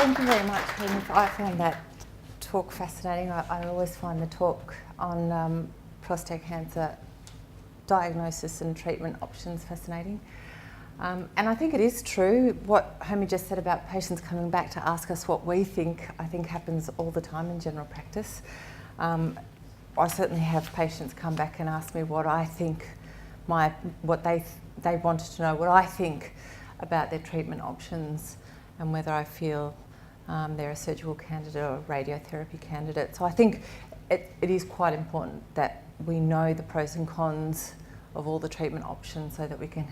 Thank you very much, Homi. I found that talk fascinating. I always find the talk on prostate cancer diagnosis and treatment options fascinating. And I think it is true what Homi just said about patients coming back to ask us what we think. I think happens all the time in general practice. I certainly have patients come back and ask me what I think, what they wanted to know what I think about their treatment options and whether I feel they're a surgical candidate or a radiotherapy candidate. So I think it is quite important that we know the pros and cons of all the treatment options so that we can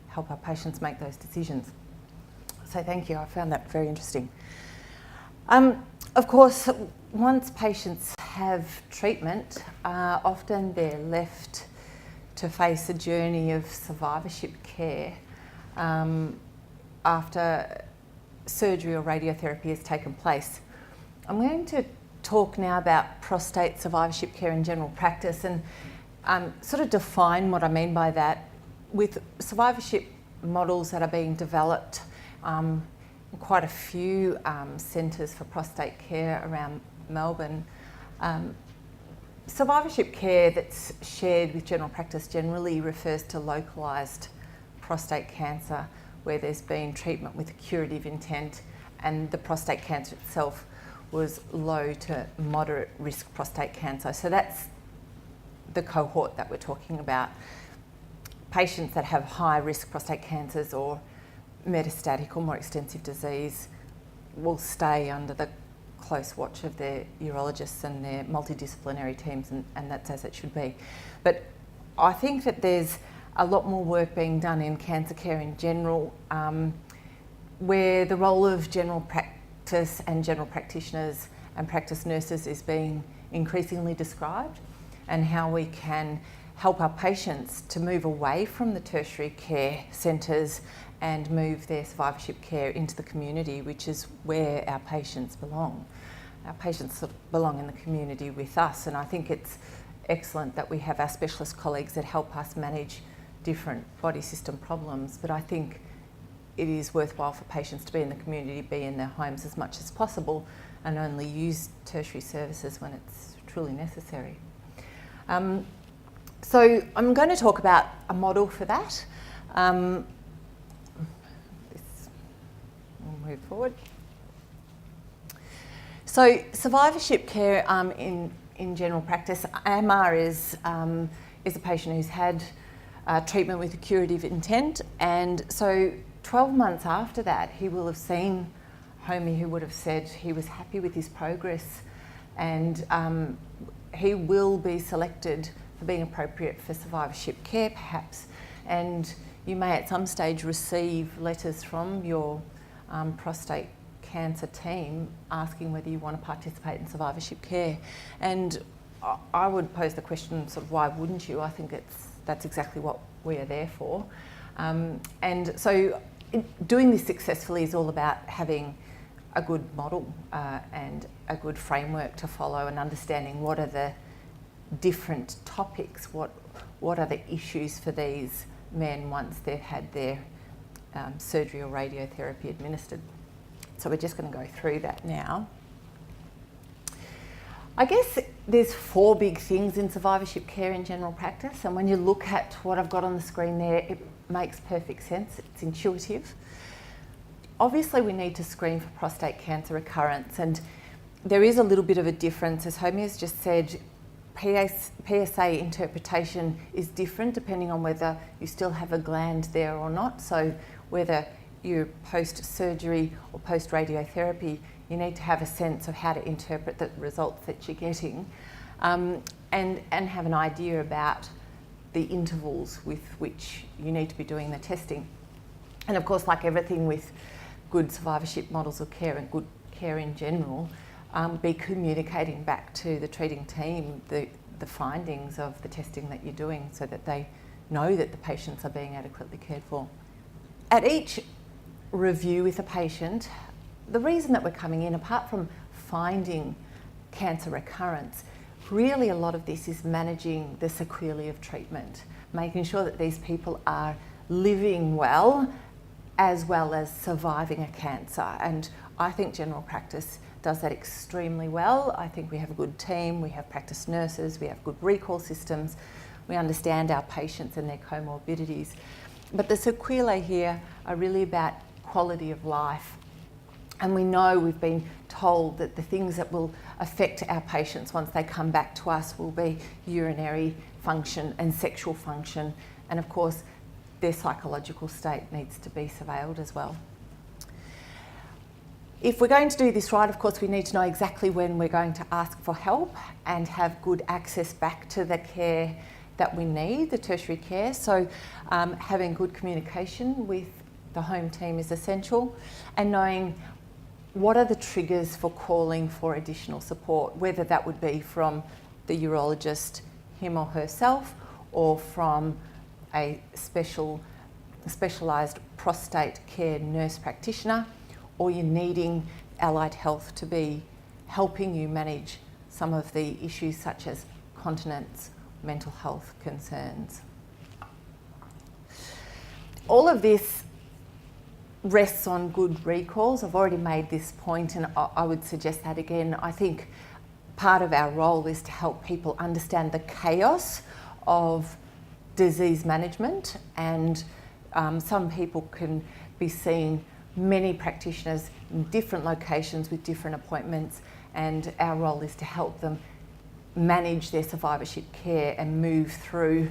help our patients make those decisions. So thank you, I found that very interesting. Of course, once patients have treatment, often they're left to face a journey of survivorship care after surgery or radiotherapy has taken place. I'm going to talk now about prostate survivorship care in general practice and sort of define what I mean by that with survivorship models that are being developed in quite a few centres for prostate care around Melbourne. Survivorship care that's shared with general practice generally refers to localised prostate cancer where there's been treatment with a curative intent and the prostate cancer itself was low to moderate risk prostate cancer. So that's the cohort that we're talking about. Patients that have high risk prostate cancers or metastatic or more extensive disease will stay under the close watch of their urologists and their multidisciplinary teams, and that's as it should be. But I think that there's a lot more work being done in cancer care in general, where the role of general practice and general practitioners and practice nurses is being increasingly described, and how we can help our patients to move away from the tertiary care centres and move their survivorship care into the community, which is where our patients belong. Our patients sort of belong in the community with us, and I think it's excellent that we have our specialist colleagues that help us manage different body system problems, but I think it is worthwhile for patients to be in the community, be in their homes as much as possible, and only use tertiary services when it's truly necessary. So I'm going to talk about a model for that. We'll move forward. So survivorship care in general practice, AMR is a patient who's had treatment with a curative intent, and so 12 months after that he will have seen Homi, who would have said he was happy with his progress, and he will be selected for being appropriate for survivorship care perhaps, and you may at some stage receive letters from your prostate cancer team asking whether you want to participate in survivorship care. And I would pose the question, sort of, why wouldn't you? I think that's exactly what we are there for. And so doing this successfully is all about having a good model and a good framework to follow, and understanding what are the different topics, what are the issues for these men once they've had their surgery or radiotherapy administered. So we're just going to go through that now. I guess there's 4 big things in survivorship care in general practice, and when you look at what I've got on the screen there, it makes perfect sense. It's intuitive. Obviously we need to screen for prostate cancer recurrence, and there is a little bit of a difference. As Homi has just said, PSA interpretation is different depending on whether you still have a gland there or not. So whether you're post-surgery or post-radiotherapy, you need to have a sense of how to interpret the results that you're getting, and have an idea about the intervals with which you need to be doing the testing. And of course, like everything with good survivorship models of care and good care in general, be communicating back to the treating team the findings of the testing that you're doing so that they know that the patients are being adequately cared for. At each review with a patient, the reason that we're coming in, apart from finding cancer recurrence, really a lot of this is managing the sequelae of treatment, making sure that these people are living well as well as surviving a cancer. And I think general practice does that extremely well. I think we have a good team, we have practice nurses, we have good recall systems, we understand our patients and their comorbidities. But the sequelae here are really about quality of life. And we know, we've been told that the things that will affect our patients once they come back to us will be urinary function and sexual function. And of course, their psychological state needs to be surveilled as well. If we're going to do this right, of course, we need to know exactly when we're going to ask for help and have good access back to the care that we need, the tertiary care. So having good communication with the home team is essential, and knowing what are the triggers for calling for additional support, whether that would be from the urologist, him or herself, or from a specialised prostate care nurse practitioner, or you're needing allied health to be helping you manage some of the issues such as continence, mental health concerns. All of this rests on good recalls. I've already made this point, and I would suggest that again. I think part of our role is to help people understand the chaos of disease management, and some people can be seeing many practitioners in different locations with different appointments, and our role is to help them manage their survivorship care and move through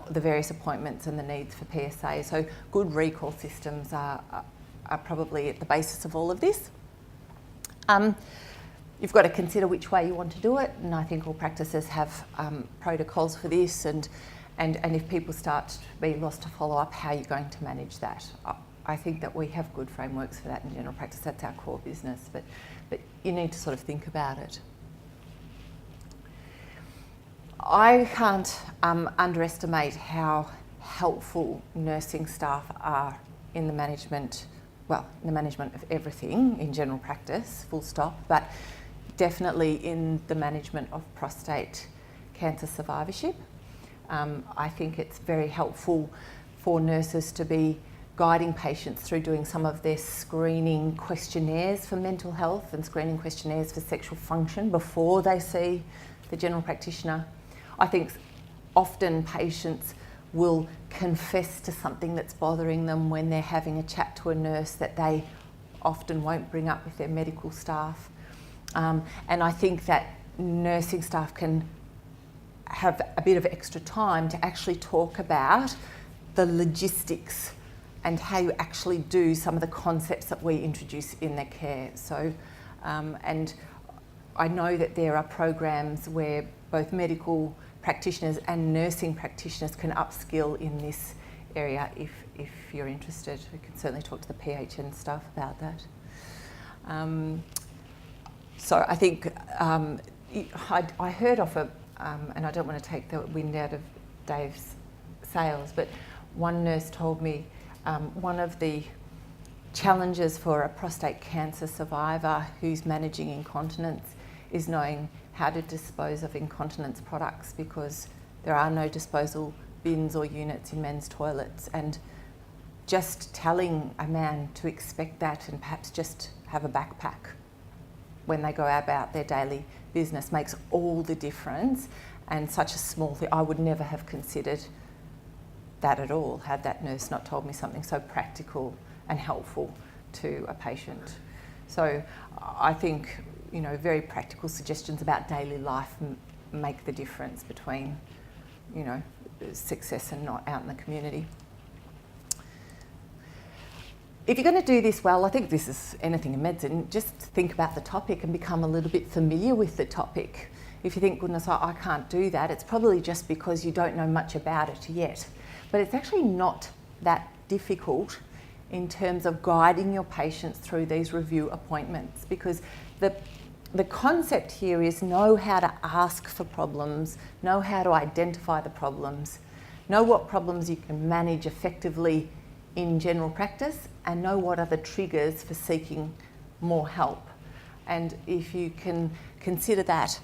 the various appointments and the needs for PSA. So good recall systems are probably at the basis of all of this. You've got to consider which way you want to do it, and I think all practices have protocols for this, and if people start to be lost to follow up, how you're going to manage that. I think that we have good frameworks for that in general practice. That's our core business, but you need to sort of think about it. I can't underestimate how helpful nursing staff are in the management, of everything in general practice, full stop, but definitely in the management of prostate cancer survivorship. I think it's very helpful for nurses to be guiding patients through doing some of their screening questionnaires for mental health and screening questionnaires for sexual function before they see the general practitioner. I think often patients will confess to something that's bothering them when they're having a chat to a nurse that they often won't bring up with their medical staff. And I think that nursing staff can have a bit of extra time to actually talk about the logistics and how you actually do some of the concepts that we introduce in their care. So, and I know that there are programs where both medical practitioners and nursing practitioners can upskill in this area if you're interested. We can certainly talk to the PHN staff about that. So I think I heard of and I don't want to take the wind out of Dave's sails, but one nurse told me one of the challenges for a prostate cancer survivor who's managing incontinence is knowing how to dispose of incontinence products, because there are no disposal bins or units in men's toilets, and just telling a man to expect that and perhaps just have a backpack when they go about their daily business makes all the difference. And such a small thing, I would never have considered that at all had that nurse not told me something so practical and helpful to a patient. So I think, you know, very practical suggestions about daily life make the difference between, you know, success and not out in the community. If you're going to do this well, I think this is anything in medicine, just think about the topic and become a little bit familiar with the topic. If you think, goodness, I can't do that, it's probably just because you don't know much about it yet. But it's actually not that difficult in terms of guiding your patients through these review appointments, because the concept here is know how to ask for problems, know how to identify the problems, know what problems you can manage effectively in general practice, and know what are the triggers for seeking more help. And if you can consider that,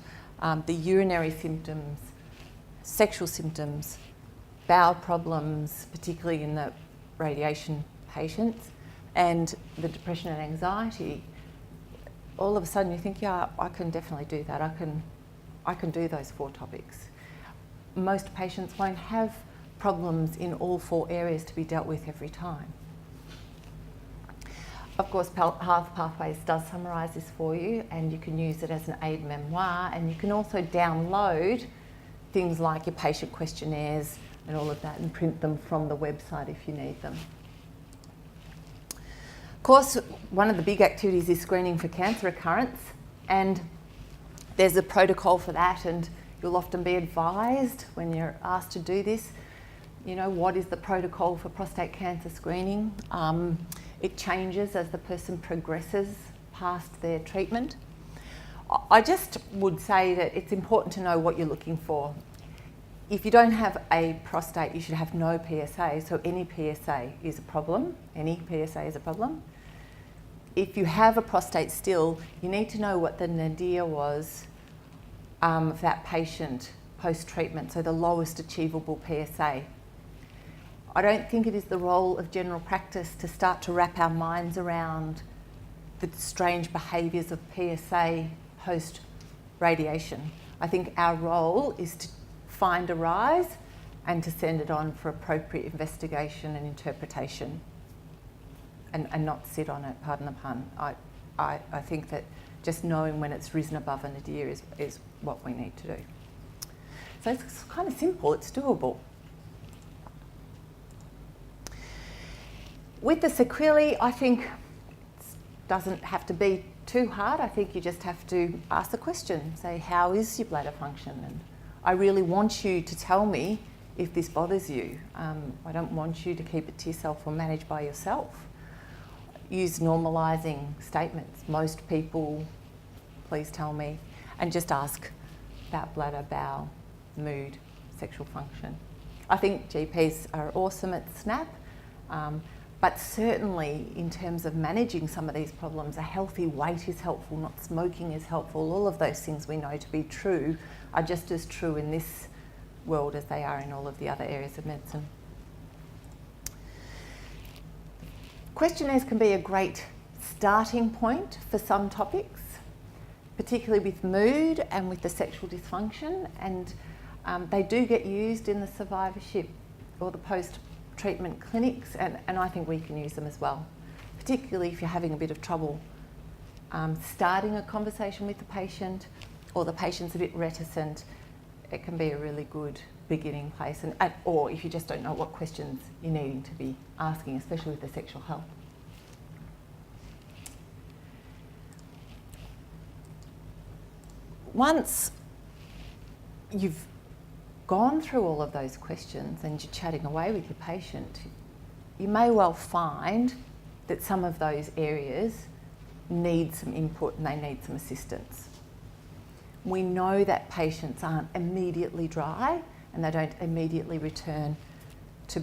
the urinary symptoms, sexual symptoms, bowel problems, particularly in the radiation patients, and the depression and anxiety, all of a sudden you think, yeah, I can definitely do that. I can do those 4 topics. Most patients won't have problems in all 4 areas to be dealt with every time. Of course, HealthPathways does summarise this for you, and you can use it as an aid memoir, and you can also download things like your patient questionnaires and all of that and print them from the website if you need them. Of course, one of the big activities is screening for cancer recurrence, and there's a protocol for that, and you'll often be advised when you're asked to do this, you know, what is the protocol for prostate cancer screening. It changes as the person progresses past their treatment. I just would say that it's important to know what you're looking for. If you don't have a prostate, you should have no PSA, so any PSA is a problem. Any PSA is a problem. If you have a prostate still, you need to know what the nadir was for that patient post-treatment, so the lowest achievable PSA. I don't think it is the role of general practice to start to wrap our minds around the strange behaviours of PSA post-radiation. I think our role is to find a rise and to send it on for appropriate investigation and interpretation, and not sit on it, pardon the pun. I think that just knowing when it's risen above a nadir is what we need to do. So it's kind of simple, it's doable. With the sequelae, I think it doesn't have to be too hard. I think you just have to ask the question, say, how is your bladder function? And I really want you to tell me if this bothers you. I don't want you to keep it to yourself or manage by yourself. Use normalising statements. Most people, please tell me, and just ask about bladder, bowel, mood, sexual function. I think GPs are awesome at SNAP. But certainly in terms of managing some of these problems, a healthy weight is helpful, not smoking is helpful. All of those things we know to be true are just as true in this world as they are in all of the other areas of medicine. Questionnaires can be a great starting point for some topics, particularly with mood and with the sexual dysfunction, and they do get used in the survivorship or the post-treatment clinics, and I think we can use them as well, particularly if you're having a bit of trouble starting a conversation with the patient, or the patient's a bit reticent. It can be a really good beginning place, or if you just don't know what questions you're needing to be asking, especially with the sexual health. Once you've gone through all of those questions and you're chatting away with your patient, you may well find that some of those areas need some input and they need some assistance. We know that patients aren't immediately dry and they don't immediately return to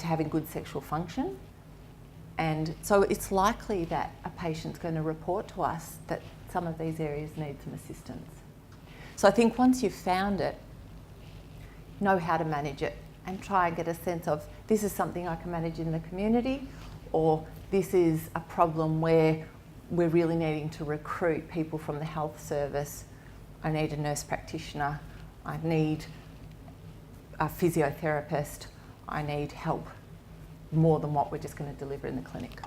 having good sexual function, and so it's likely that a patient's going to report to us that some of these areas need some assistance. So I think once you've found it, know how to manage it and try and get a sense of, this is something I can manage in the community, or this is a problem where we're really needing to recruit people from the health service. I need a nurse practitioner, I need a physiotherapist, I need help more than what we're just going to deliver in the clinic.